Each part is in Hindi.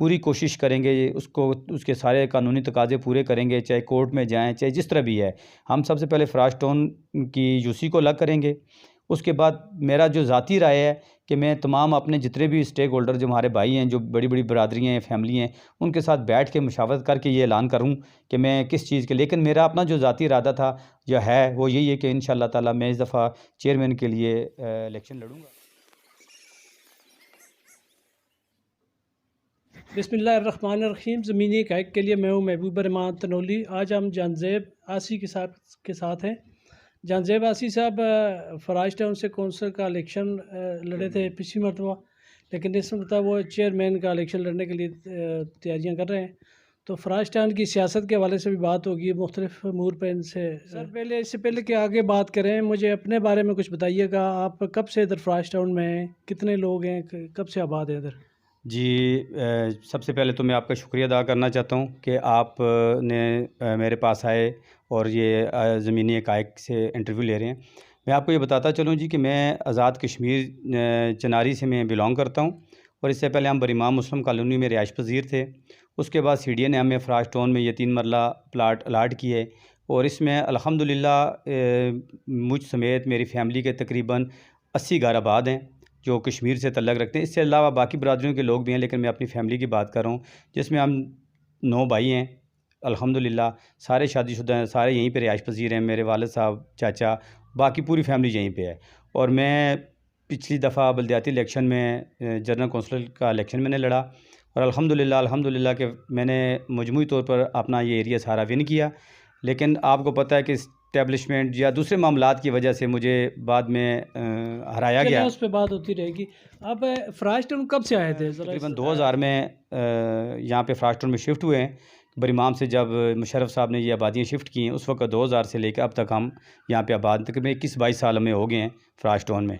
पूरी कोशिश करेंगे, उसको उसके सारे कानूनी तकाज़े पूरे करेंगे, चाहे कोर्ट में जाएँ, चाहे जिस तरह भी है। हम सबसे पहले फ़राज टाउन की यूसी को अलग करेंगे। उसके बाद मेरा जो ज़ाती राय है कि मैं तमाम अपने जितने भी स्टेक होल्डर जो हमारे भाई हैं, जो बड़ी-बड़ी बरादरियाँ हैं, फैमिली हैं, उनके साथ बैठ के मशावरत करके ये ऐलान करूँ कि मैं किस चीज़ के, लेकिन मेरा अपना जो ज़ाती इरादा था या है वो यही है कि इंशाअल्लाह ताला मैं इस दफ़ा चेयरमैन के लिए इलेक्शन लड़ूँगा। बिस्मिल्लाहिर्रहमानिर्रहीम। ज़मीनी हक़ाइक़ के लिए मैं हूँ महबूब रहमान तनोली। आज हम जानज़ेब आसी के साथ हैं। जानज़ेब आसी साहब फ़राज टाउन से कौंसल का इलेक्शन लड़े थे पिछली मरतबा, लेकिन इस मरतबा वो चेयरमैन का इलेक्शन लड़ने के लिए तैयारियाँ कर रहे हैं। तो फ़राज टाउन की सियासत के हवाले से भी बात होगी मुख्तलिफ़ अमूर पर इनसे। सर पहले इससे पहले कि आगे बात करें, मुझे अपने बारे में कुछ बताइएगा। आप कब से इधर फ़राज टाउन में हैं? कितने लोग हैं? कब से आबाद हैं इधर? जी, सबसे पहले तो मैं आपका शुक्रिया अदा करना चाहता हूँ कि आप ने मेरे पास आए और ये ज़मीनी हक़ाइक़ से इंटरव्यू ले रहे हैं। मैं आपको ये बताता चलूँ जी कि मैं आज़ाद कश्मीर चनारी से मैं बिलॉन्ग करता हूँ और इससे पहले हम बरीमाम मुस्लिम कॉलोनी में रिहाइश पज़ीर थे। उसके बाद सीडीए ने हमें फ़राज टाउन में ये 3 मरला प्लाट अलाट किए और इसमें अल्हम्दुलिल्लाह मुझ समेत मेरी फ़ैमिली के तकरीबन 80 घर आबाद हैं जो कश्मीर से तल्लक़ रखते हैं। इससे अलावा बाकी बरादरियों के लोग भी हैं, लेकिन मैं अपनी फ़ैमिली की बात कर रहा हूँ, जिसमें हम 9 भाई हैं। अल्हम्दुलिल्लाह सारे शादीशुदा हैं, सारे यहीं पे रिहाइश पज़ीर हैं। मेरे वालिद साहब, चाचा, बाकी पूरी फ़ैमिली यहीं पे है। और मैं पिछली दफ़ा बल्दियाती इलेक्शन में जनरल कौंसिल का इलेक्शन मैंने लड़ा और अल्हम्दुलिल्लाह कि मैंने मजमूई तौर पर अपना ये एरिया सारा विन किया। लेकिन आपको पता है कि इस्टेब्लिशमेंट या दूसरे मामलात की वजह से मुझे बाद में हराया गया। उस पे बात होती रहेगी। आप फ़राज टाउन कब से आए थे? तकरीबन 2000 में यहाँ पे फ़राज टाउन में शिफ्ट हुए हैं। बरीमाम से जब मुशर्रफ साहब ने ये आबादियाँ शिफ्ट की हैं, उस वक़्त 2000 से लेकर अब तक हम यहाँ पे आबाद तकरीबन 21-22 साल हमें हो गए हैं फ़राज टाउन में।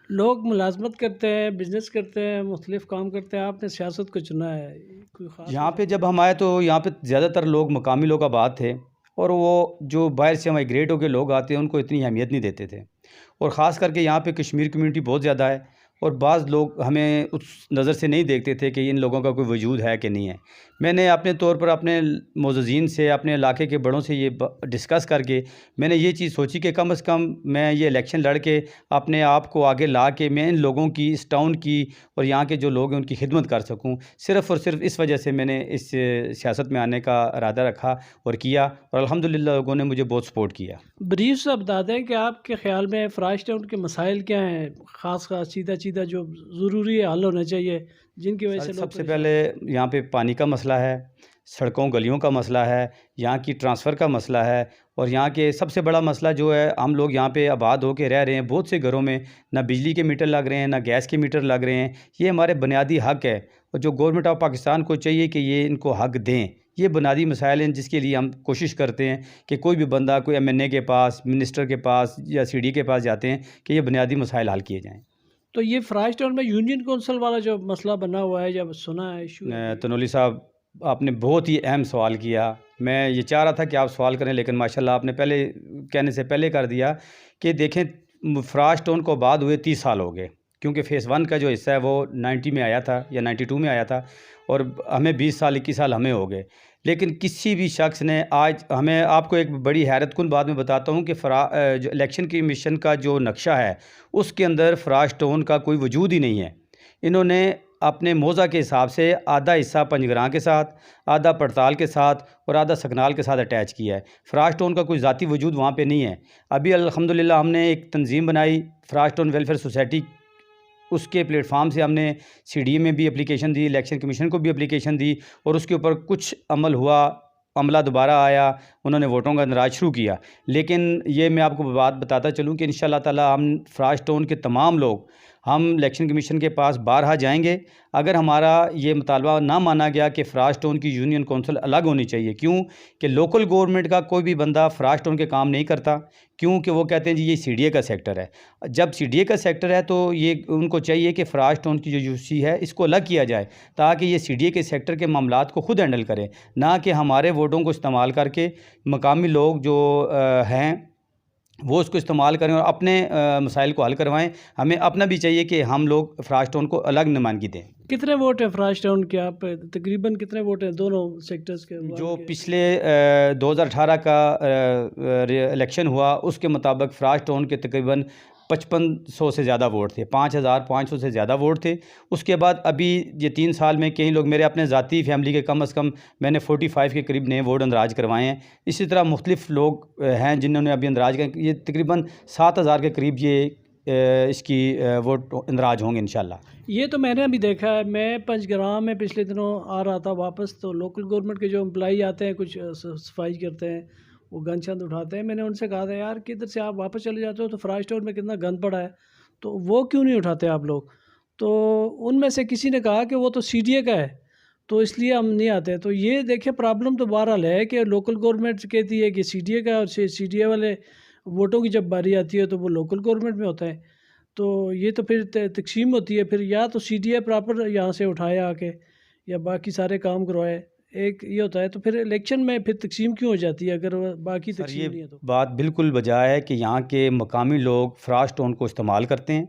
लोग मुलाज़मत करते हैं, बिज़नेस करते हैं, मुख्तलिफ़ काम करते हैं, आपने सियासत को चुना है, कोई ख़ास यहाँ पे जब हम आए तो यहाँ पे ज़्यादातर लोग मकामी लोग आबाद थे और वो जो बाहर से माइग्रेट होकर लोग आते हैं उनको इतनी अहमियत नहीं देते थे। और ख़ास करके यहाँ पे कश्मीर कम्यूनिटी बहुत ज़्यादा है और बाज़ लोग हमें उस नज़र से नहीं देखते थे कि इन लोगों का कोई वजूद है कि नहीं है। मैंने अपने तौर पर अपने मोअज़्ज़ीन से, अपने इलाके के बड़ों से ये डिस्कस करके मैंने ये चीज़ सोची कि कम से कम मैं ये इलेक्शन लड़ के अपने आप को आगे ला के मैं इन लोगों की, इस टाउन की और यहाँ के जो लोग हैं उनकी खिदमत कर सकूँ। सिर्फ़ और सिर्फ इस वजह से मैंने इस सियासत में आने का इरादा रखा और किया और अल्हम्दुलिल्लाह लोगों ने मुझे बहुत सपोर्ट किया। ब्रीफ से बता दें कि आपके ख़्याल में फ़राज टाउन के मसाइल क्या हैं? ख़ास सीधा-सीधा जो ज़रूरी हल होने चाहिए, जिनकी वजह से लोग सबसे पहले यहाँ पे पानी का मसला है, सड़कों गलियों का मसला है, यहाँ की ट्रांसफ़र का मसला है और यहाँ के सबसे बड़ा मसला जो है, हम लोग यहाँ पे आबाद होके रह रहे हैं, बहुत से घरों में ना बिजली के मीटर लग रहे हैं, ना गैस के मीटर लग रहे हैं। ये हमारे बुनियादी हक़ है और जो गवर्नमेंट ऑफ पाकिस्तान को चाहिए कि ये इनको हक़ दें। ये बुनियादी मसाइल हैं जिसके लिए हम कोशिश करते हैं कि कोई भी बंदा कोई एमएनए के पास, मिनिस्टर के पास या सीडी के पास जाते हैं कि ये बुनियादी मसाइल हल किए जाएँ। तो ये फ़राज टाउन में यूनियन कौंसिल वाला जो मसला बना हुआ है, जब सुना है इशू है तनोली साहब, आपने बहुत ही अहम सवाल किया। मैं ये चाह रहा था कि आप सवाल करें, लेकिन माशाल्लाह आपने पहले कहने से पहले कर दिया कि देखें फ़राज टाउन को आबाद हुए 30 साल हो गए, क्योंकि फ़ेज़ 1 का जो हिस्सा है वो 90 में आया था या 92 में आया था और हमें 20 साल 21 साल हमें हो गए। लेकिन किसी भी शख्स ने आज हमें, आपको एक बड़ी हैरतकुन बात मैं बताता हूँ कि जो इलेक्शन कमीशन का जो नक्शा है उसके अंदर फ़राज टाउन का कोई वजूद ही नहीं है। इन्होंने अपने मौज़ा के हिसाब से आधा हिस्सा पंजगरां के साथ, आधा पड़ताल के साथ और आधा सकनाल के साथ अटैच किया है। फ़राज टाउन का कोई ज़ाती वजूद वहाँ पे नहीं है। अभी अल्हम्दुलिल्लाह हमने एक तंज़ीम बनाई, फ़राज टाउन वेलफेयर सोसाइटी, उसके प्लेटफार्म से हमने सीडीए में भी एप्लीकेशन दी, इलेक्शन कमीशन को भी एप्लीकेशन दी और उसके ऊपर कुछ अमल हुआ, अमला दोबारा आया, उन्होंने वोटों का इंदराज शुरू किया। लेकिन ये मैं आपको बात बताता चलूँ कि इंशाअल्लाह ताला हम फ़राज टाउन के तमाम लोग हम इलेक्शन कमीशन के पास बारहा जाएंगे। अगर हमारा ये मुतालबा ना माना गया कि फ़राज टाउन की यूनियन कौंसिल अलग होनी चाहिए, क्यों कि लोकल गवर्नमेंट का कोई भी बंदा फ़राज टाउन के काम नहीं करता, क्योंकि वो कहते हैं जी ये सीडीए का सेक्टर है। जब सीडीए का सेक्टर है तो ये उनको चाहिए कि फ़राज टाउन की जो यूसी है इसको अलग किया जाए, ताकि ये सीडीए के सेक्टर के मामलात को खुद हैंडल करे, ना कि हमारे वोटों को इस्तेमाल करके मकामी लोग जो हैं वो उसको इस्तेमाल करें और अपने मसाइल को हल करवाएं। हमें अपना भी चाहिए कि हम लोग फ्रास्ट टाउन को अलग नुमाइंदगी दें। कितने वोट हैं फ्रास्ट टाउन के? आप तकरीबन कितने वोट हैं दोनों सेक्टर्स के? जो पिछले 2018 का इलेक्शन हुआ उसके मुताबिक फ्रास्ट टाउन के तकरीबन 5500 से ज़्यादा वोट थे, 5500 से ज़्यादा वोट थे। उसके बाद अभी ये 3 साल में कई लोग, मेरे अपने ज़ाती फैमिली के कम से कम मैंने 45 के करीब नए वोट अंदराज करवाए हैं। इसी तरह मुख्तलिफ लोग हैं जिन्होंने अभी अंदराज कर, ये तकरीबन 7000 के करीब ये इसकी वोट अंदराज होंगे इंशाल्लाह। ये तो मैंने अभी देखा है, मैं पंचग्राम में पिछले दिनों आ रहा था वापस, तो लोकल गवर्नमेंट के जो एम्प्लॉई आते हैं, कुछ सफाई करते हैं, वो गंद शंद उठाते हैं। मैंने उनसे कहा था यार किधर से आप वापस चले जाते हो, तो फ्रास्ट टाउन में कितना गंद पड़ा है, तो वो क्यों नहीं उठाते आप लोग? तो उनमें से किसी ने कहा कि वो तो सीडीए का है, तो इसलिए हम नहीं आते। तो ये देखिए प्रॉब्लम तो बहरहाल है कि लोकल गवर्नमेंट कहती है कि सीडीए का, और सीडीए वाले वोटों की जब बारी आती है तो वो लोकल गवर्नमेंट में होता है। तो ये तो फिर तकसीम होती है, फिर या तो सीडीए प्रॉपर यहाँ से उठाए आके, या बाकी सारे काम करवाए, एक ये होता है। तो फिर इलेक्शन में फिर तकसीम क्यों हो जाती है अगर बाकी सर तकसीम ये नहीं है तो? बात बिल्कुल बजा है कि यहाँ के मकामी लोग फ्रास्ट टाउन को इस्तेमाल करते हैं,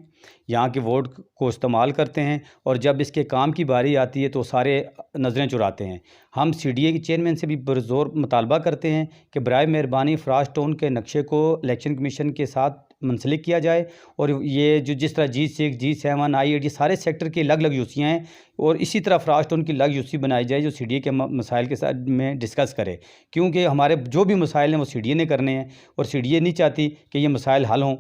यहाँ के वोट को इस्तेमाल करते हैं, और जब इसके काम की बारी आती है तो सारे नज़रें चुराते हैं। हम सीडीए के चेयरमैन से भी पुरज़ोर मुतालबा करते हैं कि बराए मेहरबानी फ्रास्ट टाउन के नक्शे को इलेक्शन कमीशन के साथ मुंसलिक किया जाए, और ये जो जिस तरह G6, G7, I8 ये सारे सेक्टर की अलग अलग यूसियाँ हैं, और इसी तरह फ्रास्ट टाउन की अलग यूसी बनाई जाए जो सीडीए के मसाइल के साथ में डिस्कस करे, क्योंकि हमारे जो भी मसाइल हैं वो सीडीए ने करने हैं, और सीडीए नहीं चाहती कि ये मसाइल हल हों।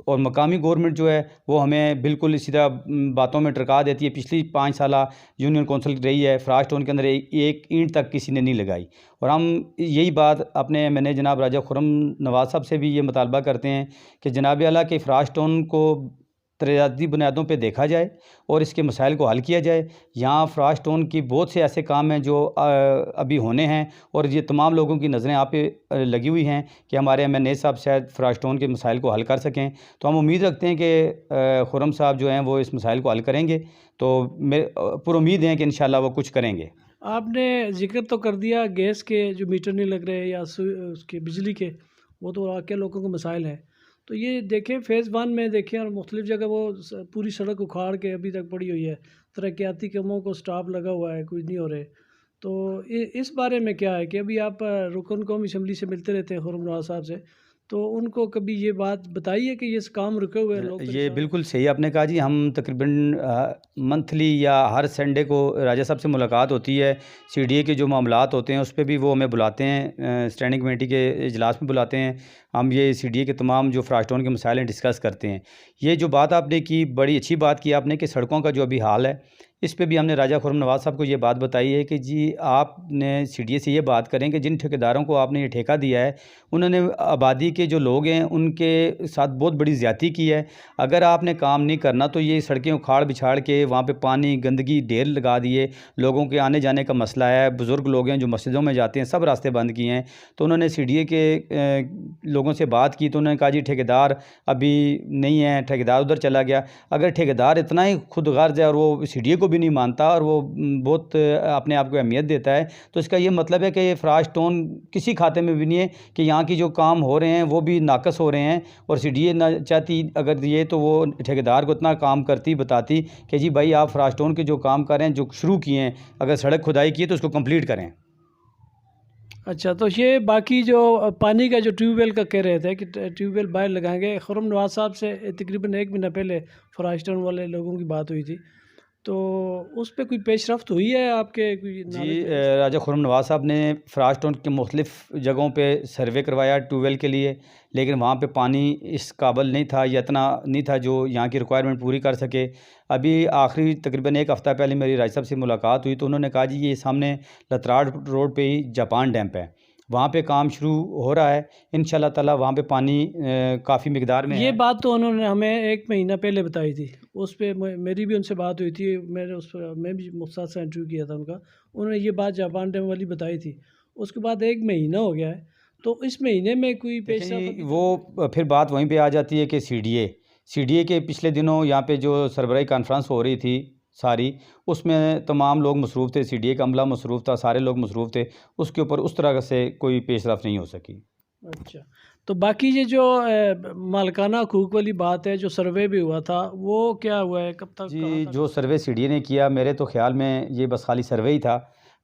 और मकामी गवर्नमेंट जो है वो हमें बिल्कुल इसी तरह बातों में टरका देती है। पिछली 5 साल यूनियन कौंसिल रही है, फ्रास्ट टाउन के अंदर एक ईंट तक किसी ने नहीं लगाई। और हम यही बात मैंने जनाब राजा खुर्रम नवाज़ साहब से भी ये मुतालबा करते हैं कि जनाब आला के फ्रास्ट टाउन को तजारती बुनियादों पे देखा जाए और इसके मसाइल को हल किया जाए। यहाँ फ्रास्ट टाउन की बहुत से ऐसे काम हैं जो अभी होने हैं, और ये तमाम लोगों की नज़रें आप पे लगी हुई हैं कि हमारे एमएनए साहब शायद फ्रास्ट टाउन के मसाइल को हल कर सकें। तो हम उम्मीद रखते हैं कि खुर्रम साहब जो हैं वो इस मसाइल को हल करेंगे, तो मेरे पुरुम्मीद हैं कि इंशाल्लाह वो कुछ करेंगे। आपने जिक्र तो कर दिया गैस के जो मीटर नहीं लग रहे, या उसके बिजली के, वो तो वाकई लोगों के मसाइल हैं। तो ये देखें फ़ेज़ 1 में देखें, और मुख्तलिफ़ जगह वो पूरी सड़क उखाड़ के अभी तक पड़ी हुई है, तरक्याती कामों को स्टॉप लगा हुआ है, कुछ नहीं हो रहे। तो इस बारे में क्या है कि अभी आप रुकन कौमी असम्बली से मिलते रहते हैं खुर्रम नवाज़ साहब से, तो उनको कभी ये बात बताई है कि ये काम रुके हुए हैं, लोग ये परेशान हैं? बिल्कुल सही आपने कहा जी। हम तकरीबन मंथली या हर संडे को राजा साहब से मुलाकात होती है। सीडीए के जो मामलात होते हैं उस पे भी वो हमें बुलाते हैं, स्टैंडिंग कमेटी के इजलास में बुलाते हैं। हम ये सीडीए के तमाम जो फ्रास्ट टाउन के मसाइल हैं डिस्कस करते हैं। ये जो बात आपने की, बड़ी अच्छी बात की आपने कि सड़कों का जो अभी हाल है, इस पे भी हमने राजा खुर्रम नवाज़ साहब को ये बात बताई है कि जी आपने सीडीए से ये बात करें कि जिन ठेकेदारों को आपने ये ठेका दिया है उन्होंने आबादी के जो लोग हैं उनके साथ बहुत बड़ी ज़्यादती की है। अगर आपने काम नहीं करना तो ये सड़कें उखाड़ बिछाड़ के वहाँ पे पानी गंदगी ढेर लगा दिए, लोगों के आने जाने का मसला है, बुज़ुर्ग लोग हैं जो मस्जिदों में जाते हैं, सब रास्ते बंद किए हैं। तो उन्होंने सीडीए के लोगों से बात की तो उन्होंने कहा जी ठेकेदार अभी नहीं है, ठेकेदार उधर चला गया। अगर ठेकेदार इतना ही खुद गर्ज़ है और वो सीडीए को भी नहीं मानता और वो बहुत अपने आप को अहमियत देता है, तो इसका ये मतलब है कि ये फ्रास्ट टाउन किसी खाते में भी नहीं है कि यहाँ की जो काम हो रहे हैं वो भी नाकस हो रहे हैं। और सीडीए ना चाहती अगर ये, तो वो ठेकेदार को इतना काम करती, बताती कि जी भाई आप फ्रास्ट टाउन के जो काम कर रहे हैं, जो शुरू किए हैं, अगर सड़क खुदाई की है तो उसको कंप्लीट करें। अच्छा, तो ये बाकी जो पानी का जो ट्यूबवेल का कह रहे थे कि ट्यूबवेल बाहर लगाएंगे, खुर्रम नवाज़ साहब से तकरीबन 1 महीना पहले फ्रास्ट टाउन वाले लोगों की बात हुई थी, तो उस पे कोई पेशरफ्त हुई है आपके कोई जी नॉलेज में? राजा खुर्रम नवाज़ साहब ने फ्रास्ट टाउन के मुख्तलिफ़ जगहों पे सर्वे करवाया ट्यूबवेल के लिए, लेकिन वहाँ पे पानी इस काबिल नहीं था या इतना नहीं था जो यहाँ की रिक्वायरमेंट पूरी कर सके। अभी आखिरी तकरीबन 1 हफ़्ता पहले मेरी राजा साहब से मुलाकात हुई तो उन्होंने कहा जी ये सामने लतराड़ रोड पे ही जापान डैम है, वहाँ पे काम शुरू हो रहा है। इंशाल्लाह ताला वहाँ पे पानी काफ़ी मिकदार में ये है। बात तो उन्होंने हमें 1 महीना पहले बताई थी, उस पे मेरी भी उनसे बात हुई थी, मैंने उस पर मैं भी मुख्तार से इंटरव्यू किया था उनका, उन्होंने ये बात जापान डैम वाली बताई थी। उसके बाद 1 महीना हो गया है, तो इस महीने में कोई देखें पेशरफ्त जी अभी तक? वो फिर बात वहीं पे आ जाती है कि सीडीए के पिछले दिनों यहाँ पे जो सरबराही कॉन्फ्रेंस हो रही थी सारी, उसमें तमाम लोग मसरूफ़ थे, सीडीए का अमला मसरूफ़ था, सारे लोग मसरूफ़ थे, उसके ऊपर उस तरह से कोई पेशरफ्त नहीं हो सकी। अच्छा, तो बाकी ये जो मालिकाना हकूक़ वाली बात है, जो सर्वे भी हुआ था, वो क्या हुआ है? कब तक, कहाँ जी, तक? जो सर्वे सीडीए ने किया, मेरे तो ख़्याल में ये बस खाली सर्वे ही था।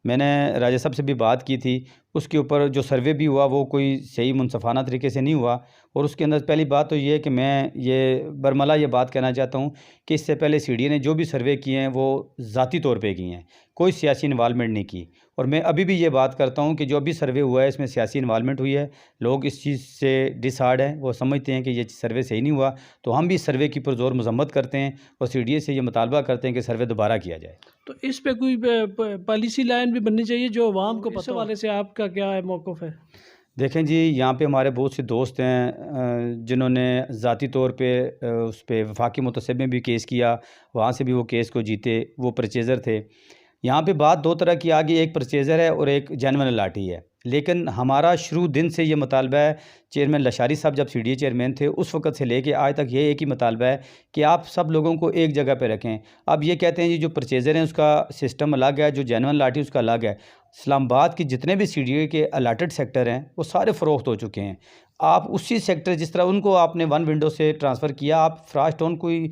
मैंने राजा साहब से भी बात की थी, उसके ऊपर जो सर्वे भी हुआ वो कोई सही मुनसफ़ाना तरीके से नहीं हुआ। और उसके अंदर पहली बात तो ये है कि मैं ये बरमला ये बात कहना चाहता हूँ कि इससे पहले सीडीए ने जो भी सर्वे किए हैं वो ज़ाती तौर पे किए हैं, कोई सियासी इन्वॉल्वमेंट नहीं की। और मैं अभी भी ये बात करता हूँ कि जो अभी सर्वे हुआ है इसमें सियासी इन्वॉल्वमेंट हुई है। लोग इस चीज़ से डिसहार्ड हैं, वो समझते हैं कि ये सर्वे सही नहीं हुआ। तो हम भी इस सर्वे की पुरज़ोर मज़म्मत करते हैं और सीडीए से ये मुतालबा करते हैं कि सर्वे दोबारा किया जाए। तो इस पे कोई पॉलिसी लाइन भी बननी चाहिए जो आवाम को पता हो। इस हवाले से आपका क्या है मौक़िफ़ है? देखें जी, यहाँ पे हमारे बहुत से दोस्त हैं जिन्होंने ज़ाती तौर पे उस पे वफाकी मुतसब में भी केस किया, वहाँ से भी वो केस को जीते, वो परचेज़र थे। यहाँ पे बात दो तरह की आ गई, एक परचेज़र है और एक जेन्युइन अलाटी है। लेकिन हमारा शुरू दिन से ये मुतालबा है, चेयरमैन लशारी साहब जब सीडीए चेयरमैन थे उस वक़्त से लेके आज तक ये एक ही मुतालबा है कि आप सब लोगों को एक जगह पे रखें। अब ये कहते हैं जी जो परचेज़र हैं उसका सिस्टम अलग है, जो जेन्युइन अलाटी उसका अलग है। इस्लामाबाद के जितने भी सीडीए के अलाटेड सेक्टर हैं वो सारे फ़रोख्त हो चुके हैं। आप उसी सेक्टर जिस तरह उनको आपने वन विंडो से ट्रांसफ़र किया, आप फ़राज टाउन कोई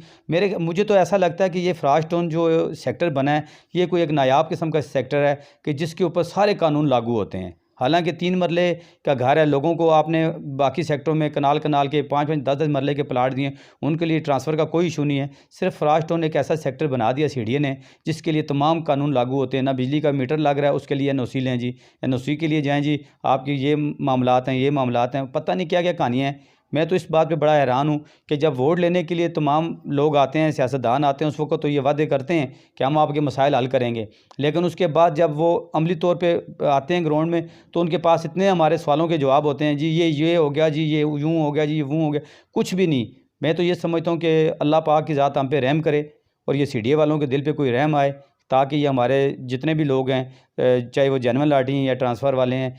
मुझे तो ऐसा लगता है कि ये फ़राज टाउन जो सेक्टर बना है ये कोई एक नायाब किस्म का सेक्टर है कि जिसके ऊपर सारे कानून लागू होते हैं। हालाँकि 3 मरले का घर है, लोगों को आपने बाकी सेक्टरों में कनाल-कनाल के 5-5, 10-10 मरले के प्लाट दिए, उनके लिए ट्रांसफ़र का कोई इशू नहीं है। सिर्फ़ फ़राज टाउन एक ऐसा सेक्टर बना दिया सीडीए ने, जिसके लिए तमाम कानून लागू होते हैं। ना बिजली का मीटर लग रहा है, उसके लिए एनओसी लें जी, एनओसी के लिए जाएँ जी, आपकी ये मामलात हैं, ये मामलात हैं, पता नहीं क्या-क्या कहानियाँ हैं। मैं तो इस बात पे बड़ा हैरान हूँ कि जब वोट लेने के लिए तमाम लोग आते हैं, सियासतदान आते हैं, उस वक़्त तो ये वादे करते हैं कि हम आपके मसाइल हल करेंगे। लेकिन उसके बाद जब वो अमली तौर पे आते हैं ग्राउंड में, तो उनके पास इतने हमारे सवालों के जवाब होते हैं, जी ये हो गया, जी ये यूँ हो गया, जी ये वो हो गया, कुछ भी नहीं। मैं तो ये समझता हूँ कि अल्लाह पाक की ज़ात हम पे रहम करे और ये सीडीए वालों के दिल पे कोई रहम आए, ताकि ये हमारे जितने भी लोग हैं चाहे वो जेन्युइन लाटी हैं या ट्रांसफ़र वाले हैं,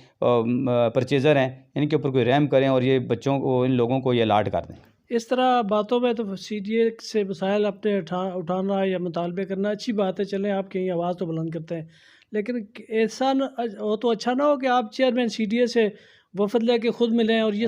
परचेज़र हैं, इनके ऊपर कोई रहम करें और ये बच्चों को, इन लोगों को ये अलाट कर दें। इस तरह बातों में तो सीडीए से मसाइल अपने उठाना या मुतालबे करना अच्छी बात है, चलें आप कहीं आवाज़ तो बुलंद करते हैं। लेकिन ऐसा न वो तो अच्छा ना हो कि आप चेयरमैन सीडीए से वफ़द लेके खुद मिलें और ये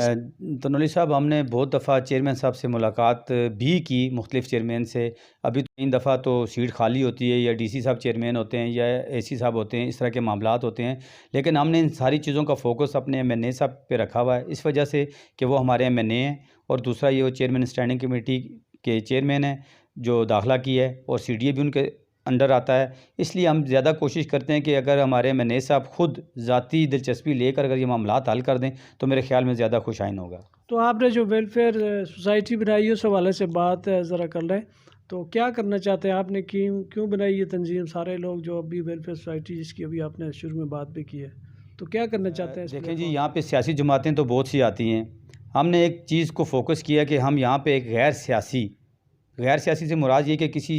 तनोली साहब, हमने बहुत दफ़ा चेयरमैन साहब से मुलाकात भी की, मुख्तलिफ़ चेयरमैन से। अभी 3 दफ़ा तो सीट खाली होती है, या डीसी साहब चेयरमैन होते हैं या एसी साहब होते हैं, इस तरह के मामलात होते हैं। लेकिन हमने इन सारी चीज़ों का फ़ोकस अपने एमएनए साहब पे रखा हुआ है, इस वजह से कि वो हमारे एमएनए हैं। और दूसरा ये वो चेयरमैन स्टैंडिंग कमेटी के चेयरमैन हैं, जो दाखिला की है, और सीडीए भी उनके अंडर आता है। इसलिए हम ज़्यादा कोशिश करते हैं कि अगर हमारे एमएनए साहब खुद ज़ाती दिलचस्पी लेकर अगर ये मामलात हल कर दें तो मेरे ख़्याल में ज़्यादा खुश आइन होगा। तो आपने जो वेलफेयर सोसाइटी बनाई है उस हवाले से बात ज़रा कर लें। तो क्या करना चाहते हैं आपने, क्यों क्यों बनाई ये तंजीम? सारे लोग जो अभी वेलफेयर सोसाइटी जिसकी अभी आपने शुरू में बात भी की है, तो क्या करना चाहते हैं इस देखें जी, प्लेटफॉर्म यहाँ पे सियासी जमातें तो बहुत सी आती हैं। हमने एक चीज़ को फ़ोकस किया कि हम यहाँ पे एक गैर सियासी से मुराद ये कि किसी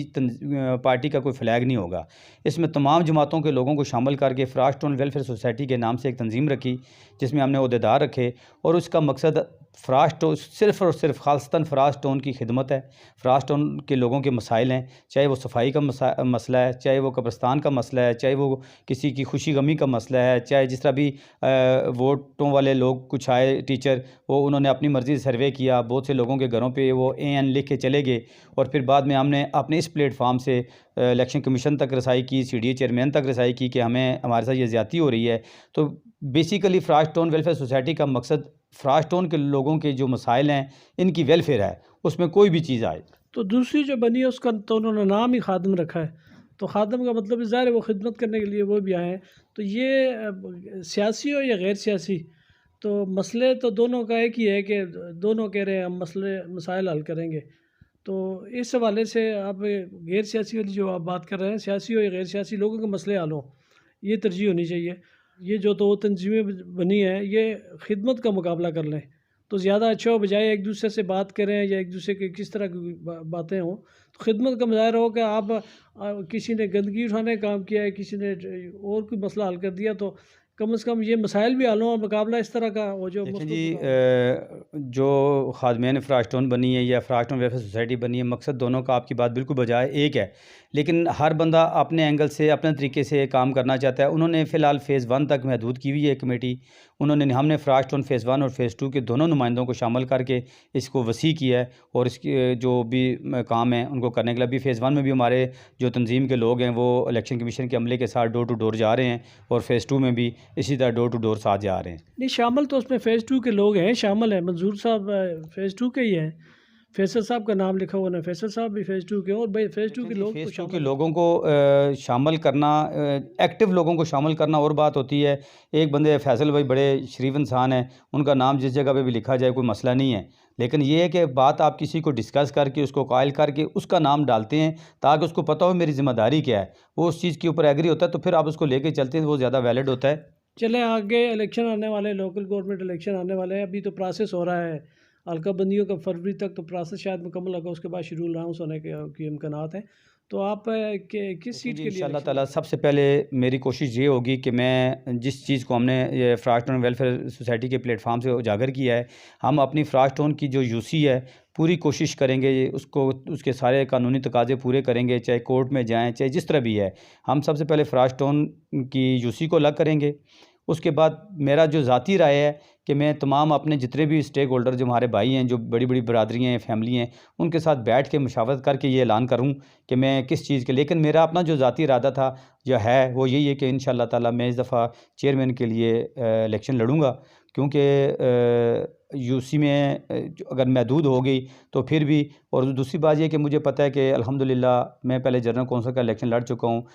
पार्टी का कोई फ्लैग नहीं होगा। इसमें तमाम जमातों के लोगों को शामिल करके फ़राज टाउन वेलफेयर सोसाइटी के नाम से एक तंजीम रखी, जिसमें हमने ओहदेदार रखे, और उसका मकसद फ़राज टाउन सिर्फ़ और सिर्फ़ ख़ासतन फ़राज टाउन की खिदमत है। फ़राज टाउन के लोगों के मसाइल हैं, चाहे वो सफाई का मसला है, चाहे वो कब्रिस्तान का मसला है, चाहे वो किसी की खुशी गमी का मसला है, चाहे जिस तरह भी वोटों वाले लोग कुछ आए टीचर, वो उन्होंने अपनी मर्ज़ी से सर्वे किया, बहुत से लोगों के घरों पे वो एएन लिख के चले गए, और फिर बाद में हमने अपने इस प्लेटफार्म से इलेक्शन कमीशन तक रसाई की, सीडीए चेयरमैन तक रसाई की कि हमें हमारे साथ ये ज़्यादती हो रही है। तो बेसिकली फ़राज टाउन वेलफेयर सोसाइटी का मकसद फ़राज टाउन के लोगों के जो मसाइल हैं इनकी वेलफेयर है, उसमें कोई भी चीज़ आए। तो दूसरी जो बनी है उसका तो उन्होंने नाम ही खादिम रखा है। तो खादिम का मतलब ज़ाहिर है वो खिदमत करने के लिए वो भी आए हैं। तो ये सियासी हो या गैर सियासी, तो मसले तो दोनों का एक ही है कि दोनों कह रहे हैं हम मसाइल हल करेंगे। तो इस हवाले से आप गैर सियासी वाली जो आप बात कर रहे हैं, सियासी हो या गैर सियासी, लोगों के मसले हल हों, ये तरजीह होनी चाहिए। ये जो 2 तंजीमें बनी हैं ये खिदमत का मुकाबला कर लें तो ज़्यादा अच्छा हो, बजाय एक दूसरे से बात करें या एक दूसरे की किस तरह की बातें हों। तो खिदमत का मुज़ाहरा हो कि आप किसी ने गंदगी उठाने का काम किया है, किसी ने और कोई मसला हल कर दिया, तो कम से कम ये मसाइल भी हल हों और मुकाबला इस तरह का हो जो देखें मुफ्त जी, मुकाबला। जो खादमेन फ़राज टाउन बनी है या फ़राज टाउन वेलफेयर सोसाइटी बनी है, मकसद दोनों का आपकी बात बिल्कुल बजाय एक है, लेकिन हर बंदा अपने एंगल से अपने तरीके से काम करना चाहता है। उन्होंने फ़िलहाल फ़ेज़ 1 तक महदूद की हुई है कमेटी, हमने फ्राश टाउन फ़ेज़ 1 और फ़ेज़ 2 के दोनों नुमाइंदों को शामिल करके इसको वसी किया है और इसके जो भी काम है उनको करने के लिए अभी फ़ेज़ 1 में भी हमारे जो तंजीम के लोग हैं वो इलेक्शन कमीशन के अमले के साथ डोर टू डोर जा रहे हैं और फ़ेज़ 2 में भी इसी तरह डोर टू डोर साथ जा रहे हैं। नहीं, शामिल तो उसमें फ़ेज़ 2 के लोग हैं, शामिल हैं। मंजूर साहब फ़ेज़ 2 के ही हैं। फैसल साहब का नाम लिखा हुआ ना, फैसल साहब भी फ़ेज़ 2 के और भाई फ़ेज़ 2 के लोग तो फ़ेज़ 2 के शामिल लोगों को शामिल करना, एक्टिव लोगों को शामिल करना और बात होती है। एक बंदे फैसल भाई बड़े शरीफ इंसान हैं, उनका नाम जिस जगह पे भी लिखा जाए कोई मसला नहीं है, लेकिन ये है कि बात आप किसी को डिस्कस करके उसको कायल करके उसका नाम डालते हैं ताकि उसको पता हो मेरी ज़िम्मेदारी क्या है, वो उस चीज़ के ऊपर एग्री होता है तो फिर आप उसको लेके चलते हैं, वो ज़्यादा वैलिड होता है। चलें आगे इलेक्शन आने वाले, लोकल गवर्नमेंट इलेक्शन आने वाले हैं। अभी तो प्रोसेस हो रहा है हल्का बंदियों का, फरवरी तक तो प्रोसेस शायद मुकम्मल होगा, उसके बाद शेड्यूल अनाउंस होने के इम्कानात हैं। तो आप किस सीट के लिए इंशाल्लाह इलेक्शन ताला सबसे पहले मेरी कोशिश ये होगी कि मैं जिस चीज़ को हमने ये फ्राश टाउन वेलफेयर सोसाइटी के प्लेटफार्म से उजागर किया है, हम अपनी फ्राश टाउन की जो यूसी है पूरी कोशिश करेंगे उसको, उसके सारे कानूनी तकाज़े पूरे करेंगे, चाहे कोर्ट में जाएँ चाहे जिस तरह भी है। हम सबसे पहले फ्राश टाउन की यूसी को अलग करेंगे। उसके बाद मेरा जो ज़ाती राय है कि मैं तमाम अपने जितने भी स्टेक होल्डर जो हमारे भाई हैं, जो बड़ी बड़ी बरादरियाँ हैं, फैमिली हैं, उनके साथ बैठ के मुशावरत करके ये ऐलान करूं कि मैं किस चीज़ के, लेकिन मेरा अपना जो ज़ाती इरादा था जो है वो यही है कि इंशाअल्लाह ताला मैं इस दफ़ा चेयरमैन के लिए इलेक्शन लड़ूंगा, क्योंकि यूसी में अगर महदूद हो गई तो फिर भी, और दूसरी बात ये कि मुझे पता है कि अल्हम्दुलिल्लाह मैं पहले जनरल कौंसिल का इलेक्शन लड़ चुका हूँ,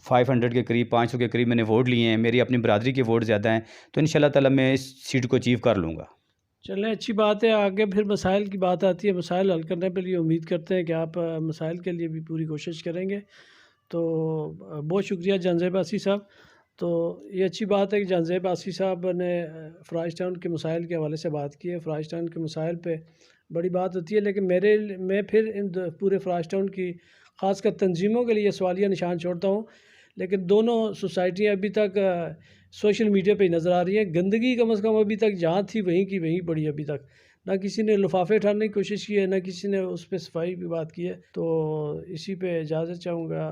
500 के करीब, 500 के करीब मैंने वोट लिए हैं, मेरी अपनी बरादरी के वोट ज़्यादा हैं, तो इंशाल्लाह ताला मैं इस सीट को अचीव कर लूँगा। चलें, अच्छी बात है। आगे फिर मसाइल की बात आती है, मसाइल हल करने के लिए उम्मीद करते हैं कि आप मसाइल के लिए भी पूरी कोशिश करेंगे। तो बहुत शुक्रिया जानज़ेब आसी साहब। तो ये अच्छी बात है कि जानज़ेब आसी साहब ने फ्राश टाउन के मसाइल के हवाले से बात की है। फ्राश टाउन के मसाइल पे बड़ी बात होती है, लेकिन मैं फिर पूरे फ्राश टाउन की ख़ासकर तंजीमों के लिए सवालिया निशान छोड़ता हूँ। लेकिन दोनों सोसाइटियाँ अभी तक सोशल मीडिया पे ही नज़र आ रही हैं। गंदगी कम से कम अभी तक जहाँ थी वहीं की वहीं पड़ी अभी तक। ना किसी ने लिफाफे उठाने की कोशिश की है, ना किसी ने उस पर सफाई की बात की है। तो इसी पे इजाज़त चाहूँगा।